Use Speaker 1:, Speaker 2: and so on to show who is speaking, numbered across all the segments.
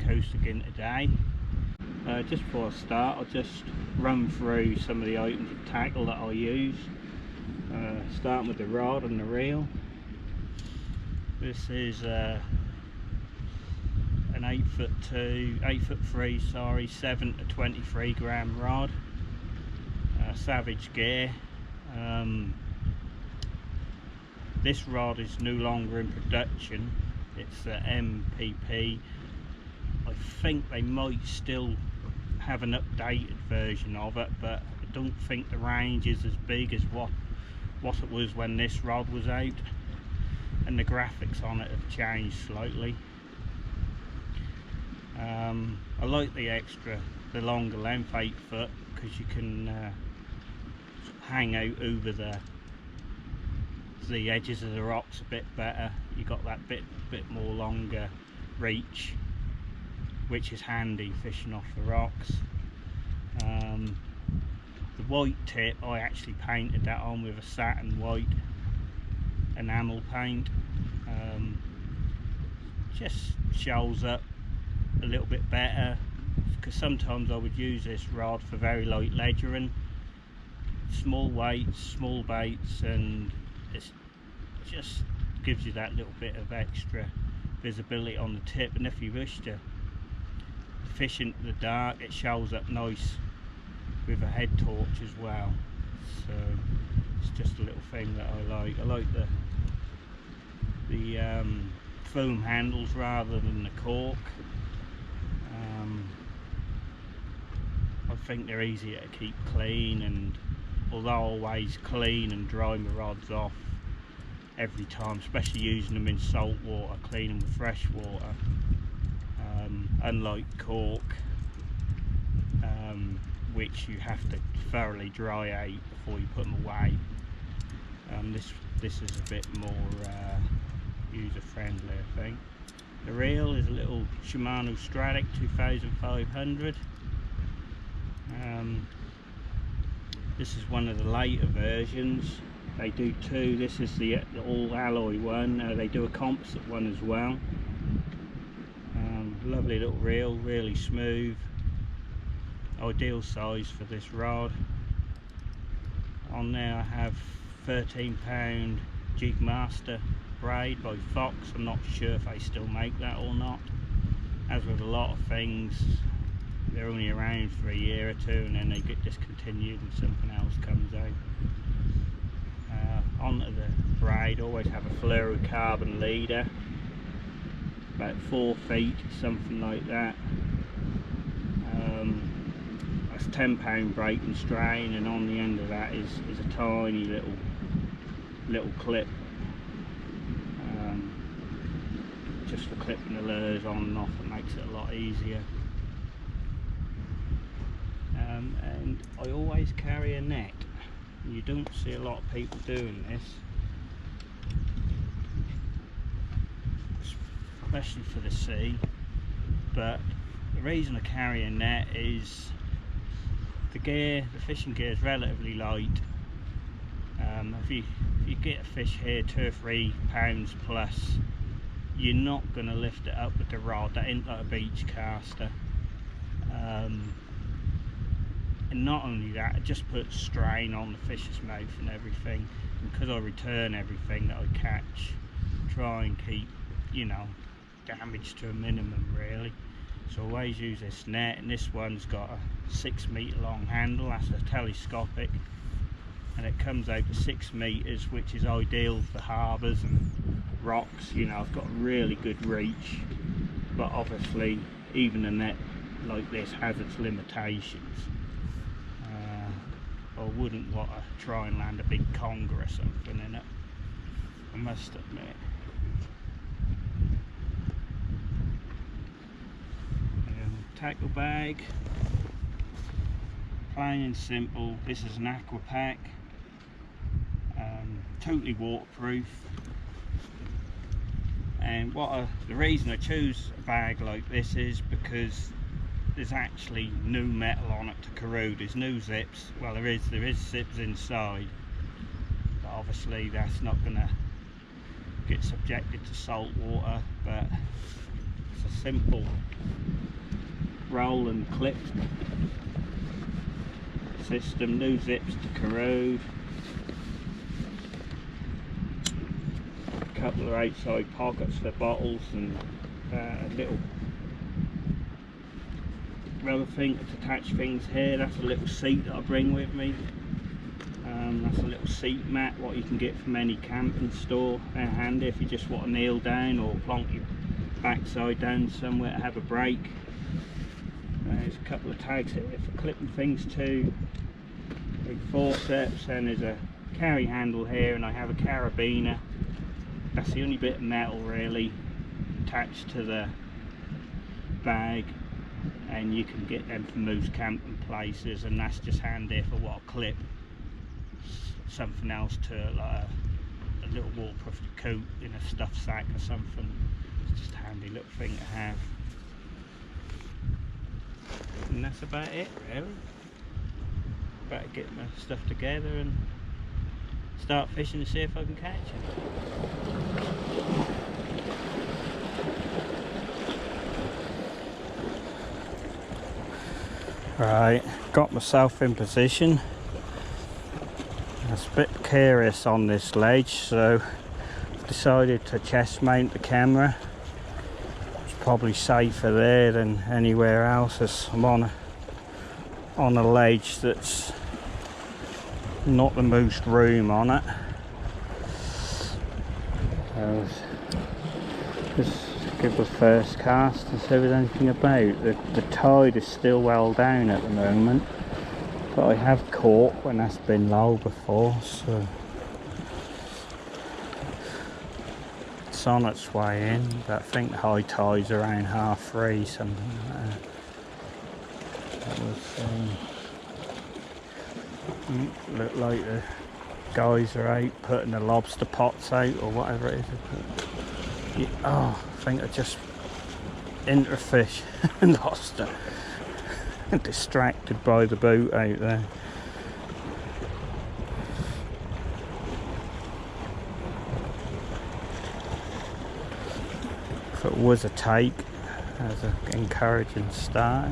Speaker 1: coast again today. Just before I start, I'll just run through some of the items of tackle that I use, starting with the rod and the reel. This is an 8'3", 7 to 23 gram rod, Savage gear. This rod is no longer in production. It's the MPP. I think they might still have an updated version of it, but I don't think the range is as big as what it was when this rod was out, and the graphics on it have changed slightly. I like the longer length, 8 foot, because you can hang out over the edges of the rocks a bit better. You got that bit more longer reach, which is handy fishing off the rocks. The white tip, I actually painted that on with a satin white enamel paint. Just shows up a little bit better, because sometimes I would use this rod for very light ledgering, small weights, small baits, and it just gives you that little bit of extra visibility on the tip. And if you wish to fish into the dark, it shows up nice with a head torch as well. So it's just a little thing that I like. I like the foam handles rather than the cork. I think they're easier to keep clean, and although I always clean and dry my rods off every time, especially using them in salt water, clean them with fresh water, unlike cork, which you have to thoroughly dry out before you put them away. This is a bit more user friendly, I think. The reel is a little Shimano Stratic 2500. This is one of the later versions. They do two. This is the all alloy one. They do a composite one as well. Lovely little reel, really smooth. Ideal size for this rod. On there I have 13-pound Jig Master braid by Fox. I'm not sure if they still make that or not. As with a lot of things, they're only around for a year or two and then they get discontinued and something else comes out. Onto the braid, always have a fluorocarbon leader, about 4 feet, something like that. That's 10-pound break and strain, and on the end of that is a tiny little clip, just for clipping the lures on and off. It makes it a lot easier. And I always carry a net. You don't see a lot of people doing this, especially for the sea, but the reason I carry a net is the fishing gear is relatively light. If you get a fish here 2 or 3 pounds plus, you're not going to lift it up with the rod. That ain't like a beach caster. And not only that, it just puts strain on the fish's mouth and everything. And because I return everything that I catch, try and keep, you know, damage to a minimum really. So I always use this net, and this one's got a 6 metre long handle. That's a telescopic, and it comes out to 6 metres, which is ideal for harbours and rocks. You know, I've got really good reach, but obviously even a net like this has its limitations. I wouldn't want to try and land a big conger or something in it, I must admit. Tackle bag, plain and simple. This is an aqua pack, totally waterproof. And the reason I choose a bag like this is because there's actually no metal on it to corrode. There's no zips. Well, there is zips inside, but obviously that's not going to get subjected to salt water. But it's a simple roll and clip system, new zips to corrode, a couple of outside pockets for bottles, and a little rubber thing to attach things here. That's a little seat that I bring with me. That's a little seat mat, what you can get from any camping store. They're handy if you just want to kneel down or plonk your backside down somewhere to have a break. There's a couple of tags here for clipping things too. Big forceps, and there's a carry handle here, and I have a carabiner. That's the only bit of metal really attached to the bag, and you can get them from most camping places, and that's just handy for what I clip something else to, like a little waterproof coat in a stuffed sack or something. It's just a handy little thing to have. And that's about it really. Better get my stuff together and start fishing to see if I can catch it. Right, got myself in position. I was a bit curious on this ledge, so I've decided to chest mount the camera. It's probably safer there than anywhere else, as I'm on a ledge that's not the most room on it. So just give the first cast and see if there's anything about. The tide is still well down at the moment, but I have caught when that's been low before, so it's on its way in. But I think the high tide's around 3:30, something like that. Look like the guys are out putting the lobster pots out or whatever it is. Yeah, oh, I think I just into a fish and lost her. Distracted by the boat out there. If it was a take, that's an encouraging start.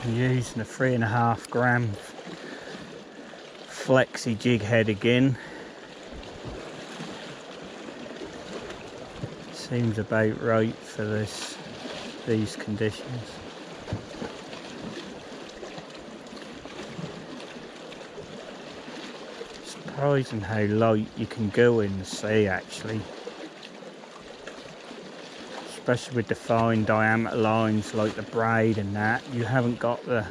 Speaker 1: I'm using a 3.5 gram flexi jig head again. Seems about right for these conditions. Surprising how light you can go in the sea actually. Especially with the fine diameter lines like the braid and that, you haven't got the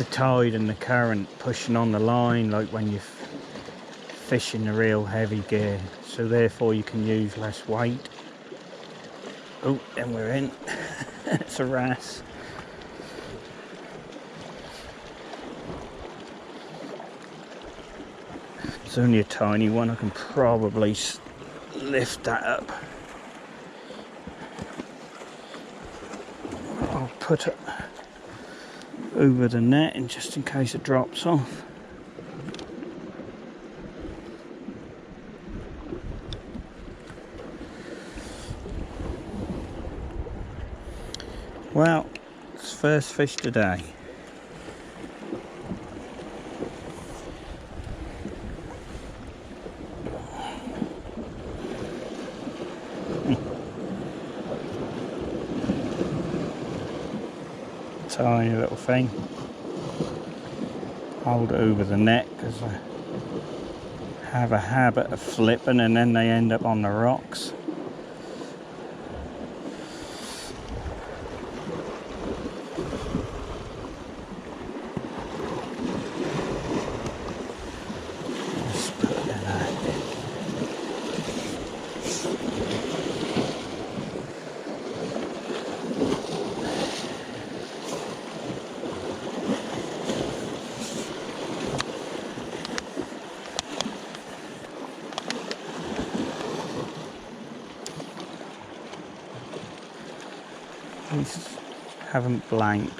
Speaker 1: tide and the current pushing on the line like when you're fishing the real heavy gear, so therefore you can use less weight. Oh, and we're in. It's a wrasse. It's only a tiny one. I can probably lift that up. I'll put it over the net and just in case it drops off. Well, it's first fish today. Tiny little thing. Hold it over the net because I have a habit of flipping and then they end up on the rocks. eyes haven't blanked.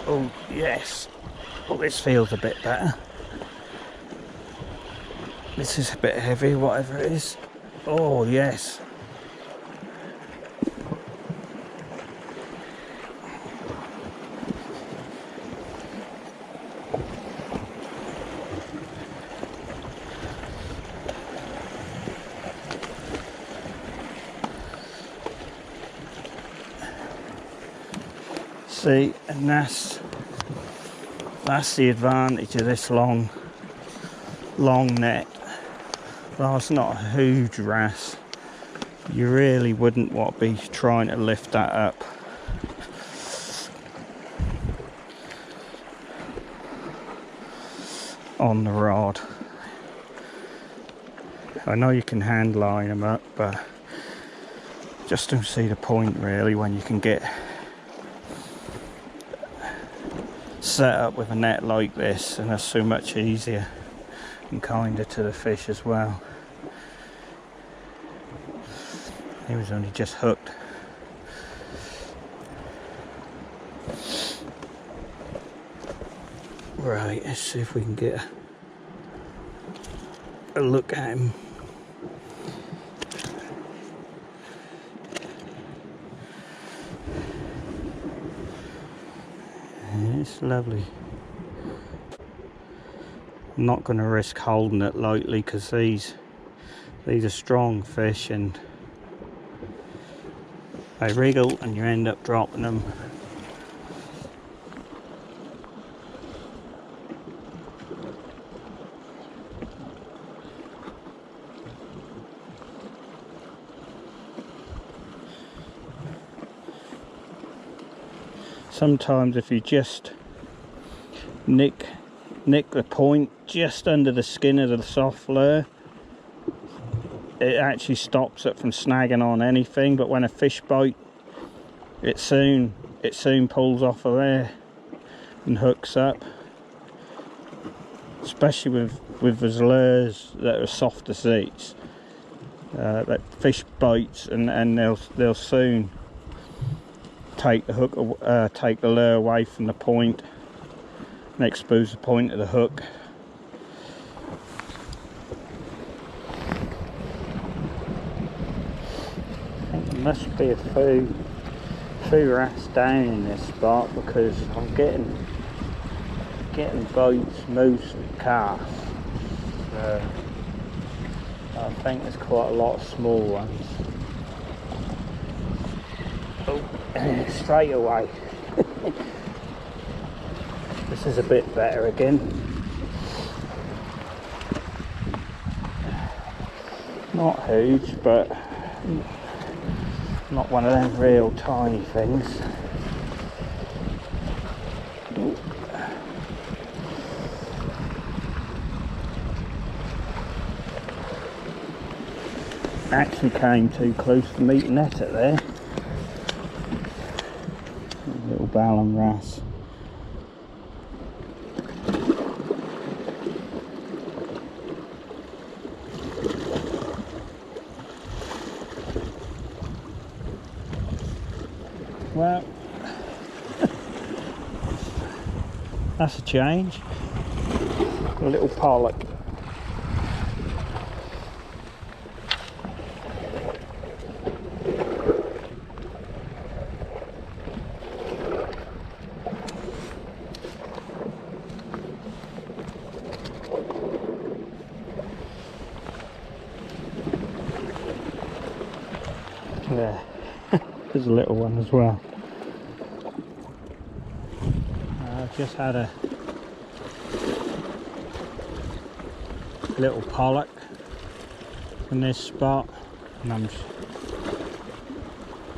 Speaker 1: Oh yes, well this feels a bit better. This is a bit heavy, whatever it is. Oh yes. See, and that's the advantage of this long net. Well, it's not a huge wrasse. You really wouldn't want to be trying to lift that up. On the rod. I know you can hand line them up, but just don't see the point really when you can get set up with a net like this, and that's so much easier and kinder to the fish as well. He was only just hooked. Right, let's see if we can get a look at him. It's lovely. I'm not going to risk holding it lightly because these are strong fish and they wriggle and you end up dropping them. Sometimes if you just nick the point just under the skin of the soft lure, it actually stops it from snagging on anything, but when a fish bite, it soon pulls off of there and hooks up. Especially with those lures that are soft as these, that fish bites and they'll soon take the hook, take the lure away from the point and expose the point of the hook. I think there must be a few wrasse down in this spot because I'm getting bites most casts. So I think there's quite a lot of small ones. Oh, straight away. This is a bit better again. Not huge, but not one of them real tiny things. Actually came too close to meet the net at there. Little ballon wrasse. Well, that's a change. A little pollock. Yeah, there's a little one as well. I've just had a little pollock in this spot, and I'm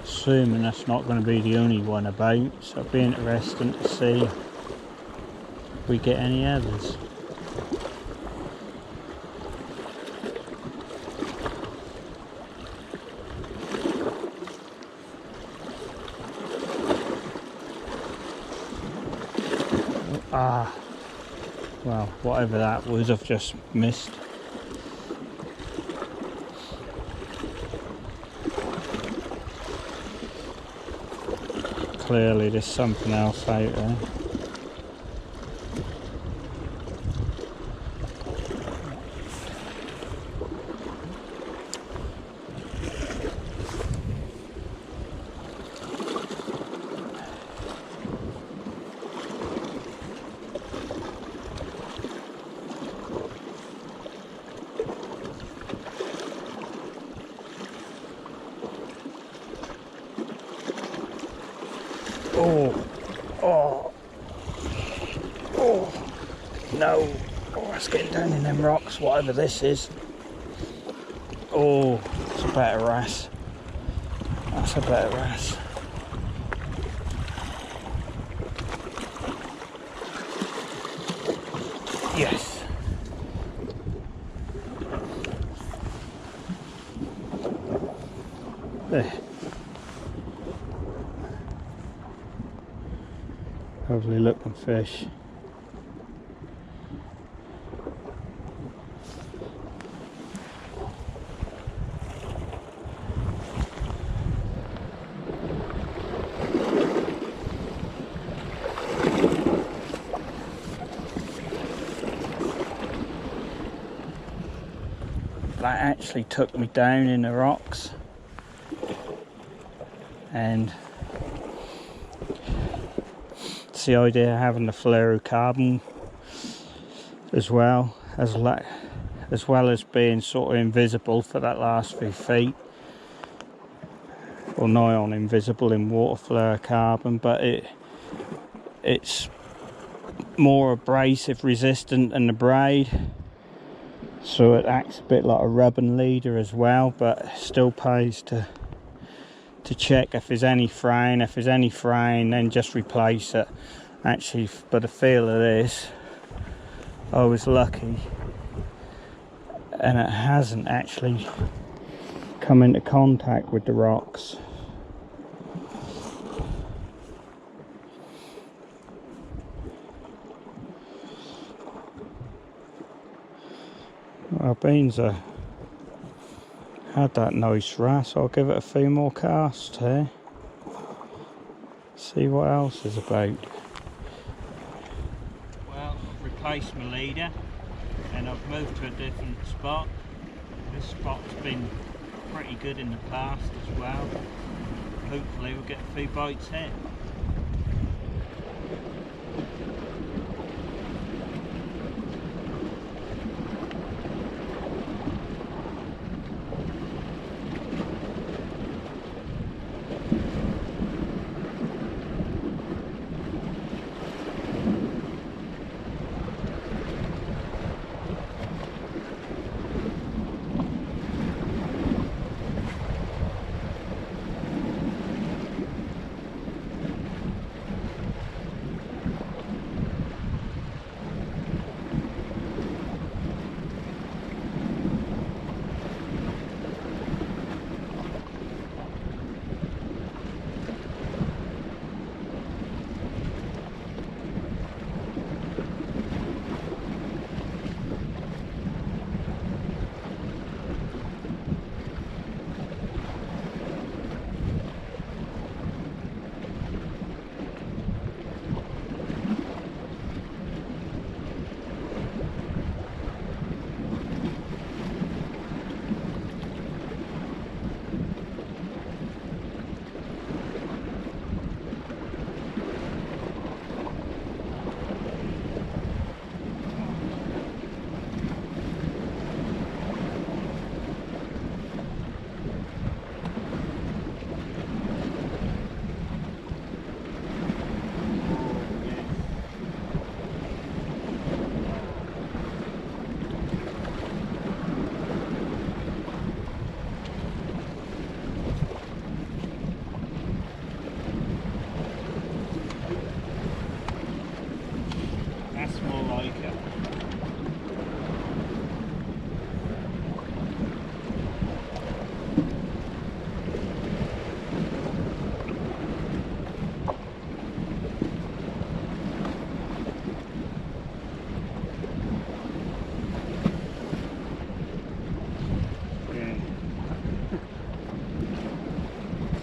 Speaker 1: assuming that's not going to be the only one about, so it'll be interesting to see we get any others. Ah, well, whatever that was, I've just missed. Clearly there's something else out there. Oh, no. Oh, it's getting down in them rocks, whatever this is. Oh, it's a better wrasse. That's a better wrasse. Yes. There. Lovely looking fish. That actually took me down in the rocks, and it's the idea of having the fluorocarbon as well as being sort of invisible for that last few feet, or nigh on invisible in water fluorocarbon, but it's more abrasive resistant than the braid, so it acts a bit like a rubbing leader as well, but it still pays to check if there's any fraying. If there's any fraying, then just replace it. Actually, by the feel of this, I was lucky and it hasn't actually come into contact with the rocks. Well, beans had that nice wrasse. I'll give it a few more casts here. See what else is about. Well, I've replaced my leader and I've moved to a different spot. This spot's been pretty good in the past as well. Hopefully we'll get a few bites here. more like it.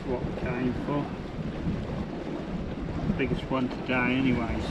Speaker 1: What we came for. Biggest one today anyway, so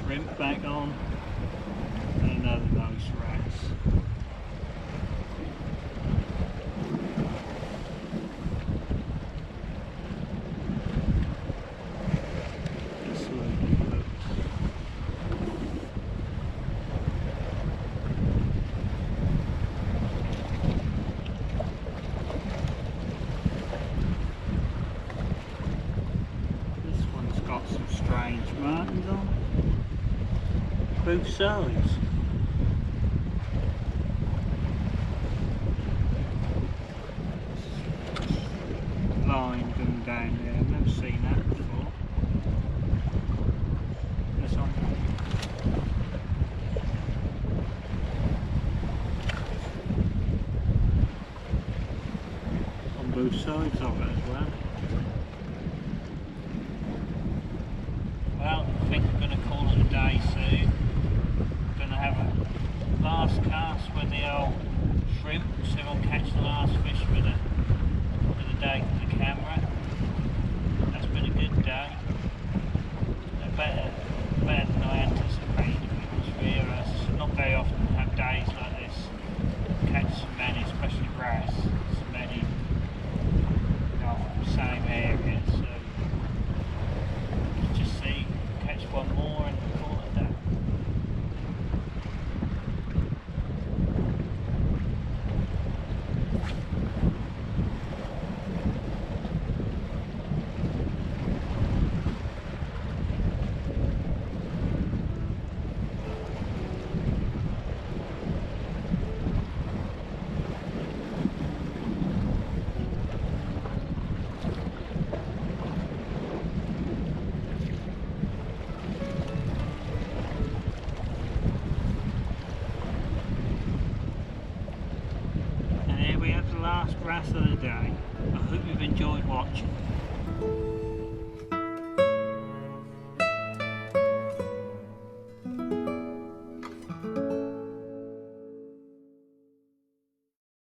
Speaker 1: shrimp back on and another nice wrasse. This one looks. This one's got some strange markings on. Both sides. Line going down there, I've never seen that before. This one. On both sides of it.